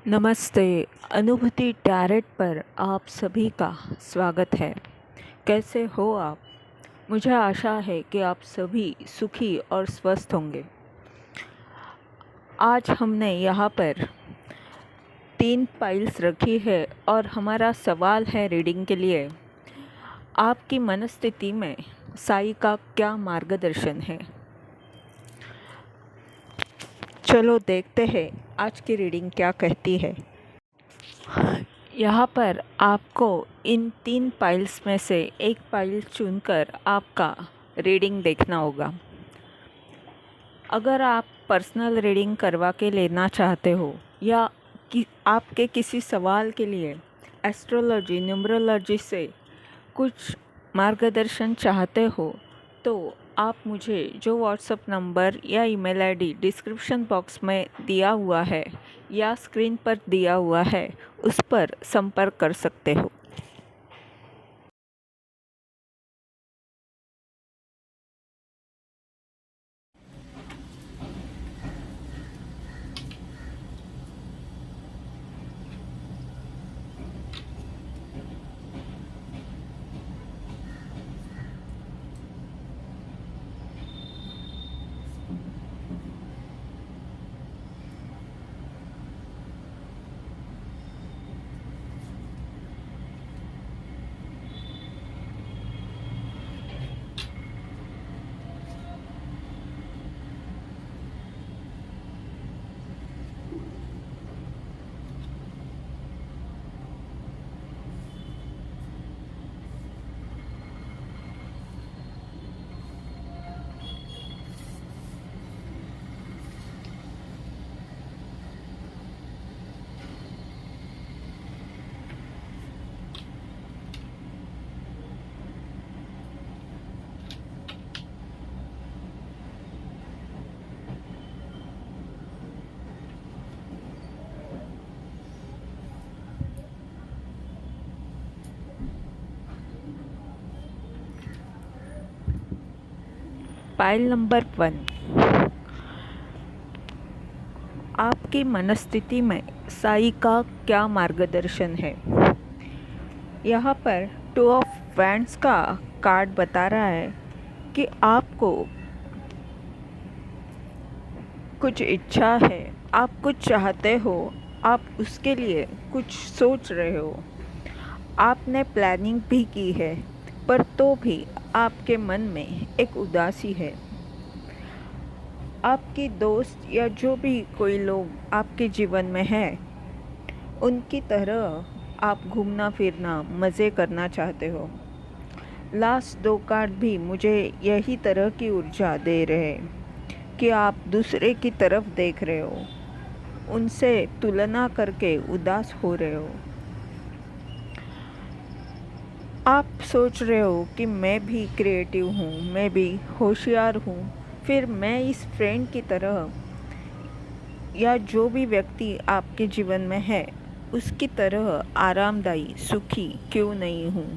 नमस्ते। अनुभूति टैरेट पर आप सभी का स्वागत है। कैसे हो आप? मुझे आशा है कि आप सभी सुखी और स्वस्थ होंगे। आज हमने यहाँ पर 3 फाइल्स रखी है और हमारा सवाल है रीडिंग के लिए, आपकी मनस्थिति में साई का क्या मार्गदर्शन है। चलो देखते हैं आज की रीडिंग क्या कहती है। यहाँ पर आपको इन 3 फाइल्स में से एक फाइल चुनकर आपका रीडिंग देखना होगा। अगर आप पर्सनल रीडिंग करवा के लेना चाहते हो या कि आपके किसी सवाल के लिए एस्ट्रोलॉजी न्यूमरोलॉजी से कुछ मार्गदर्शन चाहते हो तो आप मुझे जो व्हाट्सएप नंबर या ईमेल आईडी डिस्क्रिप्शन बॉक्स में दिया हुआ है या स्क्रीन पर दिया हुआ है उस पर संपर्क कर सकते हो। फाइल नंबर 1, आपकी मनस्थिति में साई का क्या मार्गदर्शन है। यहाँ पर 2 ऑफ वैंड्स का कार्ड बता रहा है कि आपको कुछ इच्छा है, आप कुछ चाहते हो, आप उसके लिए कुछ सोच रहे हो, आपने प्लानिंग भी की है, पर तो भी आपके मन में एक उदासी है। आपकी दोस्त या जो भी कोई लोग आपके जीवन में है उनकी तरह आप घूमना फिरना मज़े करना चाहते हो। लास्ट 2 कार्ड भी मुझे यही तरह की ऊर्जा दे रहे हैं कि आप दूसरे की तरफ देख रहे हो, उनसे तुलना करके उदास हो रहे हो। आप सोच रहे हो कि मैं भी क्रिएटिव हूँ, मैं भी होशियार हूँ, फिर मैं इस फ्रेंड की तरह या जो भी व्यक्ति आपके जीवन में है उसकी तरह आरामदायी सुखी क्यों नहीं हूँ,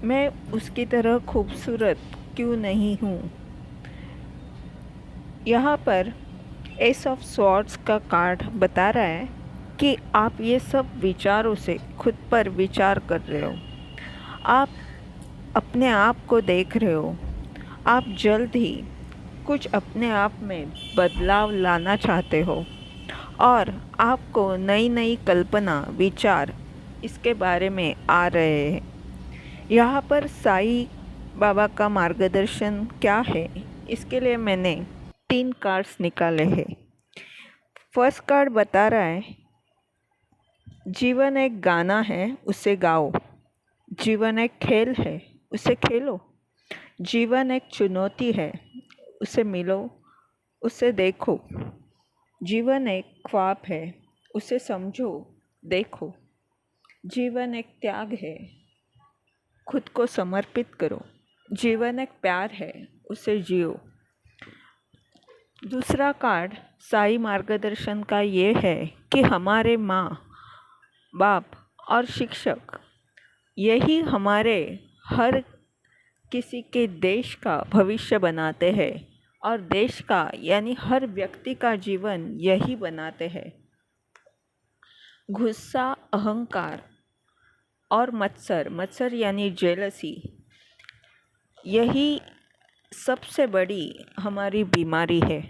मैं उसकी तरह खूबसूरत क्यों नहीं हूँ। यहाँ पर एस ऑफ स्वॉर्ड्स का कार्ड बता रहा है कि आप ये सब विचारों से खुद पर विचार कर रहे हो, आप अपने आप को देख रहे हो, आप जल्द ही कुछ अपने आप में बदलाव लाना चाहते हो और आपको नई नई कल्पना विचार इसके बारे में आ रहे हैं। यहाँ पर साई बाबा का मार्गदर्शन क्या है, इसके लिए मैंने 3 कार्ड्स निकाले हैं। फर्स्ट कार्ड बता रहा है, जीवन एक गाना है उसे गाओ, जीवन एक खेल है उसे खेलो, जीवन एक चुनौती है उसे मिलो, उसे देखो, जीवन एक ख्वाब है उसे समझो देखो, जीवन एक त्याग है खुद को समर्पित करो, जीवन एक प्यार है उसे जियो। दूसरा कार्ड साई मार्गदर्शन का ये है कि हमारे माँ बाप और शिक्षक यही हमारे हर किसी के देश का भविष्य बनाते हैं और देश का यानी हर व्यक्ति का जीवन यही बनाते हैं। गुस्सा, अहंकार और मत्सर, मत्सर यानी जेलसी, यही सबसे बड़ी हमारी बीमारी है।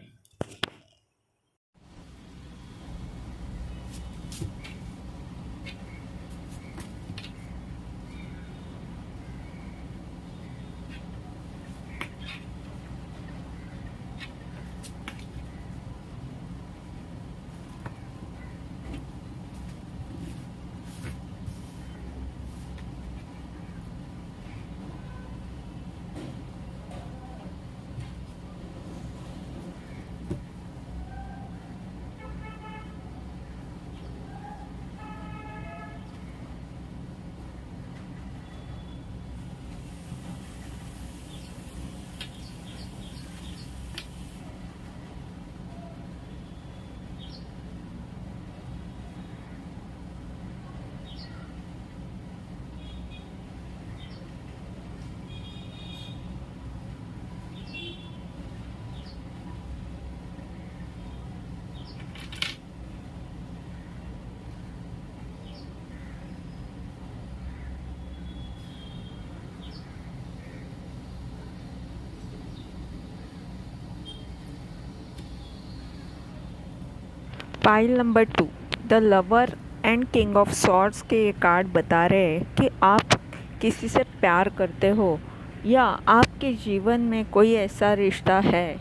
Pile number 2, the lover and king of swords के ये कार्ड बता रहे हैं कि आप किसी से प्यार करते हो या आपके जीवन में कोई ऐसा रिश्ता है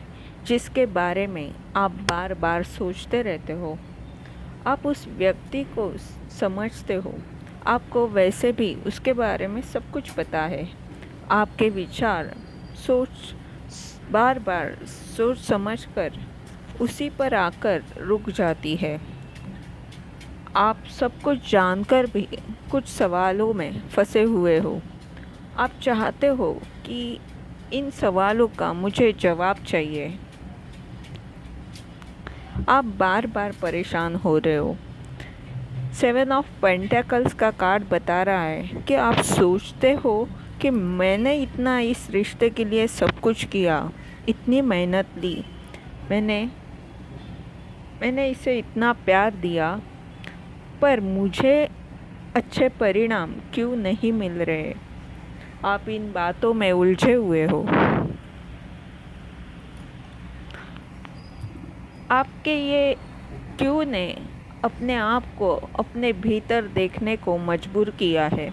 जिसके बारे में आप बार बार सोचते रहते हो। आप उस व्यक्ति को समझते हो, आपको वैसे भी उसके बारे में सब कुछ पता है। आपके विचार सोच बार बार सोच समझ कर उसी पर आकर रुक जाती है। आप सब कुछ जानकर भी कुछ सवालों में फंसे हुए हो। आप चाहते हो कि इन सवालों का मुझे जवाब चाहिए। आप बार बार परेशान हो रहे हो। 7 ऑफ पेंटेकल्स का कार्ड बता रहा है कि आप सोचते हो कि मैंने इतना इस रिश्ते के लिए सब कुछ किया, इतनी मेहनत दी, मैंने इसे इतना प्यार दिया, पर मुझे अच्छे परिणाम क्यों नहीं मिल रहे। आप इन बातों में उलझे हुए हो। आपके ये क्यों ने अपने आप को अपने भीतर देखने को मजबूर किया है।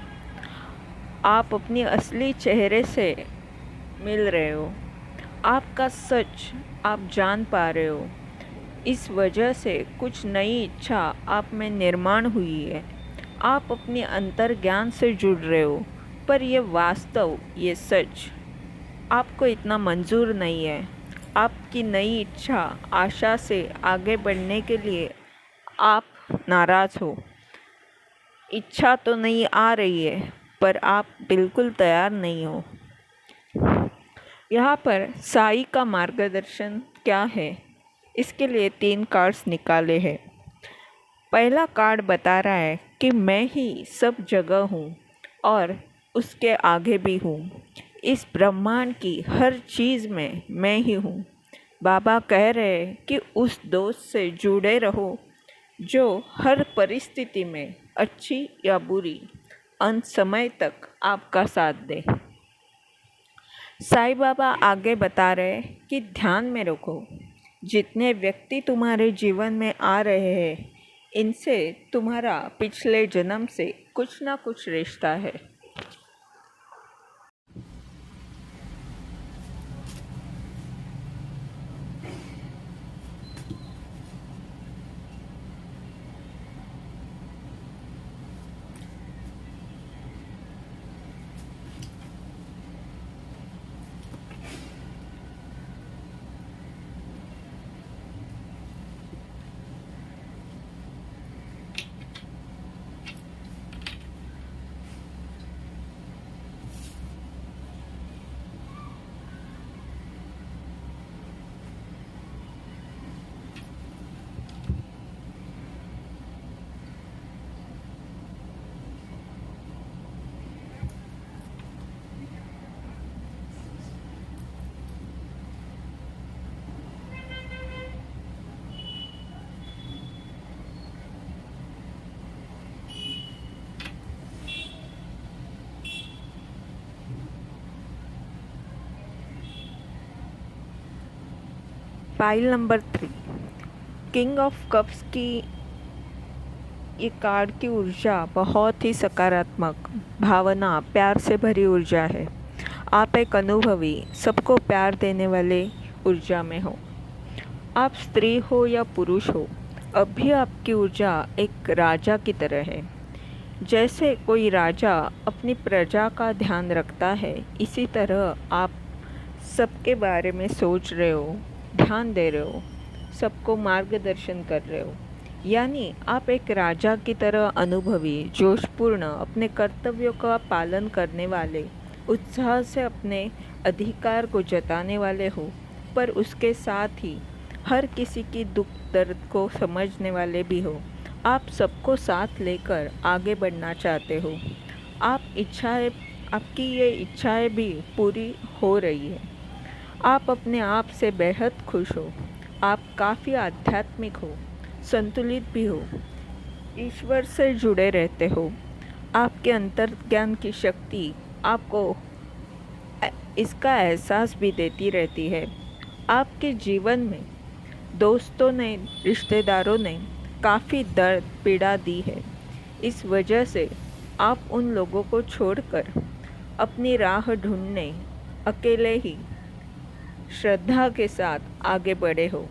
आप अपनी असली चेहरे से मिल रहे हो। आपका सच आप जान पा रहे हो। इस वजह से कुछ नई इच्छा आप में निर्माण हुई है। आप अपनी अंतर्ज्ञान से जुड़ रहे हो, पर ये वास्तव, ये सच आपको इतना मंजूर नहीं है। आपकी नई इच्छा, आशा से आगे बढ़ने के लिए आप नाराज़ हो। इच्छा तो नहीं आ रही है, पर आप बिल्कुल तैयार नहीं हो। यहाँ पर साई का मार्गदर्शन क्या है, इसके लिए 3 कार्ड्स निकाले हैं। पहला कार्ड बता रहा है कि मैं ही सब जगह हूँ और उसके आगे भी हूँ। इस ब्रह्मांड की हर चीज़ में मैं ही हूँ। बाबा कह रहे हैं कि उस दोस्त से जुड़े रहो जो हर परिस्थिति में, अच्छी या बुरी, अंत समय तक आपका साथ दे। साईं बाबा आगे बता रहे कि ध्यान में रखो, जितने व्यक्ति तुम्हारे जीवन में आ रहे हैं, इनसे तुम्हारा पिछले जन्म से कुछ ना कुछ रिश्ता है। Pile number 3, king of cups की ये कार्ड की ऊर्जा बहुत ही सकारात्मक, भावना, प्यार से भरी ऊर्जा है। आप एक अनुभवी, सबको प्यार देने वाले ऊर्जा में हो। आप स्त्री हो या पुरुष हो, अब भी आपकी ऊर्जा एक राजा की तरह है। जैसे कोई राजा अपनी प्रजा का ध्यान रखता है, इसी तरह आप सबके बारे में सोच रहे हो, ध्यान दे रहे हो, सबको मार्गदर्शन कर रहे हो। यानी आप एक राजा की तरह अनुभवी, जोशपूर्ण, अपने कर्तव्यों का पालन करने वाले, उत्साह से अपने अधिकार को जताने वाले हो, पर उसके साथ ही हर किसी की दुख दर्द को समझने वाले भी हो। आप सबको साथ लेकर आगे बढ़ना चाहते हो। आपकी ये इच्छाएं भी पूरी हो रही है। आप अपने आप से बेहद खुश हो। आप काफ़ी आध्यात्मिक हो, संतुलित भी हो, ईश्वर से जुड़े रहते हो। आपके अंतर्ज्ञान की शक्ति आपको इसका एहसास भी देती रहती है। आपके जीवन में दोस्तों ने, रिश्तेदारों ने काफ़ी दर्द पीड़ा दी है। इस वजह से आप उन लोगों को छोड़कर अपनी राह ढूंढने अकेले ही श्रद्धा के साथ आगे बढ़े हो।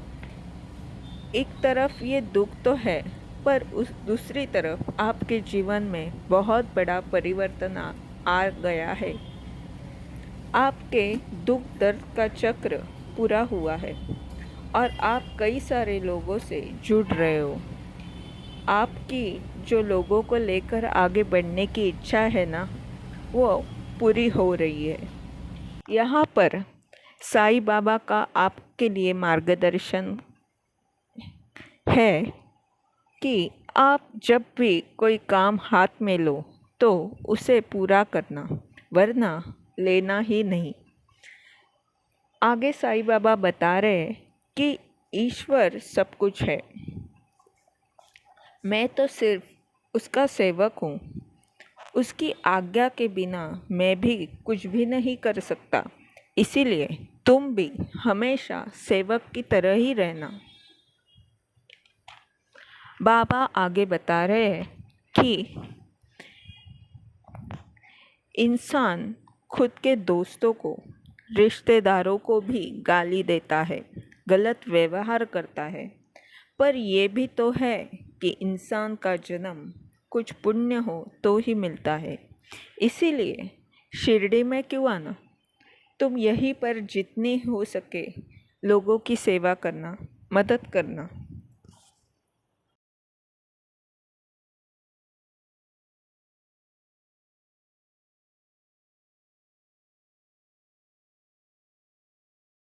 एक तरफ ये दुख तो है, पर उस दूसरी तरफ आपके जीवन में बहुत बड़ा परिवर्तन आ गया है। आपके दुख दर्द का चक्र पूरा हुआ है और आप कई सारे लोगों से जुड़ रहे हो। आपकी जो लोगों को लेकर आगे बढ़ने की इच्छा है ना, वो पूरी हो रही है। यहाँ पर साईं बाबा का आपके लिए मार्गदर्शन है कि आप जब भी कोई काम हाथ में लो तो उसे पूरा करना, वरना लेना ही नहीं। आगे साईं बाबा बता रहे हैं कि ईश्वर सब कुछ है, मैं तो सिर्फ उसका सेवक हूँ। उसकी आज्ञा के बिना मैं भी कुछ भी नहीं कर सकता। इसीलिए तुम भी हमेशा सेवक की तरह ही रहना। बाबा आगे बता रहे हैं कि इंसान खुद के दोस्तों को, रिश्तेदारों को भी गाली देता है, गलत व्यवहार करता है, पर यह भी तो है कि इंसान का जन्म कुछ पुण्य हो तो ही मिलता है। इसीलिए शिरडी में क्यों आना, तुम यहीं पर जितनी हो सके लोगों की सेवा करना, मदद करना।